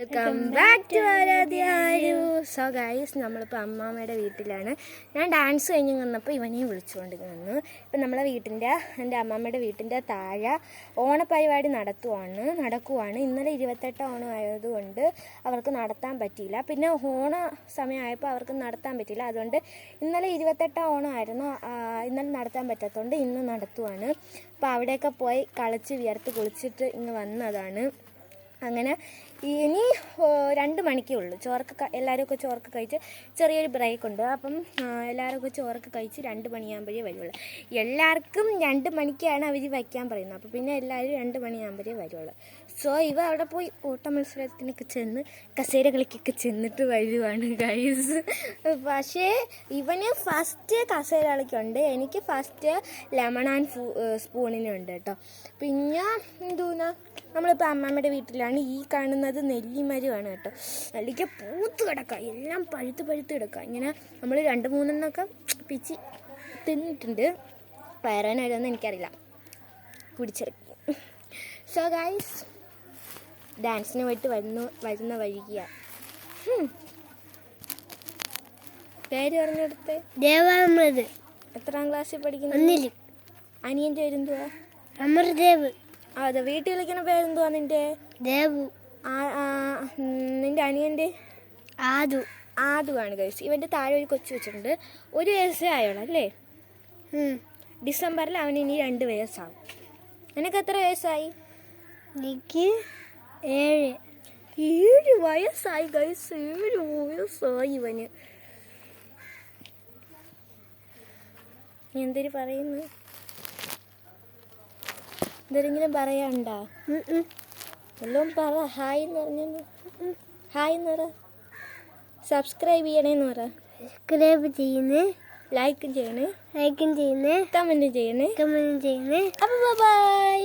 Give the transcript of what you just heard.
Welcome back to ആരാധ്യാരു. So guys, നമ്മളിപ്പോൾ അമ്മാമ്മയുടെ വീട്ടിലാണ്. ഞാൻ ഡാൻസ് കഴിഞ്ഞ് വന്നപ്പോൾ ഇവനെയും വിളിച്ചുകൊണ്ട് വന്നു. ഇപ്പം നമ്മളെ എൻ്റെ അമ്മാമ്മയുടെ വീട്ടിൻ്റെ താഴെ ഓണപ്പരിപാടി നടക്കുവാണ്. ഇന്നലെ 28 ഓണം ആയതുകൊണ്ട് അവർക്ക് നടത്താൻ പറ്റിയില്ല. പിന്നെ ഓണ സമയമായപ്പോൾ അവർക്ക് നടത്താൻ പറ്റിയില്ല. അതുകൊണ്ട് ഇന്നലെ 28 ഓണമായിരുന്നു. ഇന്നലെ നടത്താൻ പറ്റാത്തതുകൊണ്ട് ഇന്ന് നടത്തുവാണ്. അപ്പോൾ അവിടെയൊക്കെ പോയി കളിച്ച് വിയർത്ത് കുളിച്ചിട്ട് ഇങ്ങ് വന്നതാണ്. അങ്ങനെ ഇനി 2 മണിക്കേ ഉള്ളൂ. എല്ലാവരും ചോറൊക്കെ കഴിച്ച് ചെറിയൊരു ബ്രേക്ക് ഉണ്ട്. അപ്പം എല്ലാവരും ചോറൊക്കെ കഴിച്ച് 2 മണിയാകുമ്പോഴേ വരുള്ളൂ. എല്ലാവർക്കും 2 മണിക്കാണ് അവർ വയ്ക്കാൻ പറയുന്നത്. അപ്പോൾ പിന്നെ എല്ലാവരും 2 മണിയാകുമ്പോഴേ വരുള്ളൂ. സോ ഇവ അവിടെ പോയി ഓട്ട മത്സരത്തിനൊക്കെ ചെന്ന് കസേര കളിക്കൊക്കെ ചെന്നിട്ട് വരുവാണ് ഗൈസ്. പക്ഷേ ഇവന് ഫസ്റ്റ് കസേര കളിക്കുണ്ട്, എനിക്ക് ഫസ്റ്റ് ലെമൺ ആൻഡ് സ്പൂണിനുണ്ട് കേട്ടോ. പിന്നെ എന്തോന്നാ, നമ്മളിപ്പോൾ അമ്മാമ്മയുടെ വീട്ടിലാണ്. ഈ കാണുന്നത് നെല്ലിമരമാണ് കേട്ടോ. നെല്ലിക്ക പൂത്ത് കിടക്കുക, എല്ലാം പഴുത്ത് കിടക്കുക. ഇങ്ങനെ നമ്മൾ 2-3 പിച്ചി തിന്നിട്ടുണ്ട്. വയറാനായിരുന്നെന്ന് എനിക്കറിയില്ല, കുടിച്ചിറക്കി. സോ ഗൈസ്, ഡാൻസിന് പോയിട്ട് വരുന്ന വഴിക്കുക. പേര് പറഞ്ഞെടുത്ത് ദേവാമൃത്. എത്രാം ക്ലാസ്സിൽ പഠിക്കുന്നു? അനിയൻ്റെ പേരെന്തുവാ? അമർദേവ്. അതെ, വീട്ടിൽ വിളിക്കുന്ന പേരെന്തുവാ നിൻ്റെ? ദേവു. നിൻ്റെ അനിയൻ്റെ? ആദു ആണ് ഗൈസ്. ഇവൻ്റെ താഴെ ഒരു കൊച്ചു വെച്ചിട്ടുണ്ട്. 1 വയസ്സേ ആയോളൂ അല്ലേ? ഡിസംബറിൽ അവന് ഇനി 2 വയസ്സാവും. നിനക്ക് എത്ര വയസ്സായി? എനിക്ക് 7. 7 വയസ്സായി ഗൈസ്. 7 വയസ്സായി ഇവന്. എന്തൊരു പറയുന്നു? എന്തെങ്കിലും പറയാനുണ്ടോ? എല്ലാം പറ. ഹായ് എന്ന് പറഞ്ഞു. ഹായ് എന്ന് പറ. സബ്സ്ക്രൈബ് ചെയ്യണേന്ന് പറ. സബ്സ്ക്രൈബ് ചെയ്യുന്നേ, ലൈക്കും ചെയ്യണേ, കമൻറ്റും ചെയ്യണേ. ചെയ്യുന്നേ. അപ്പോൾ ബൈ.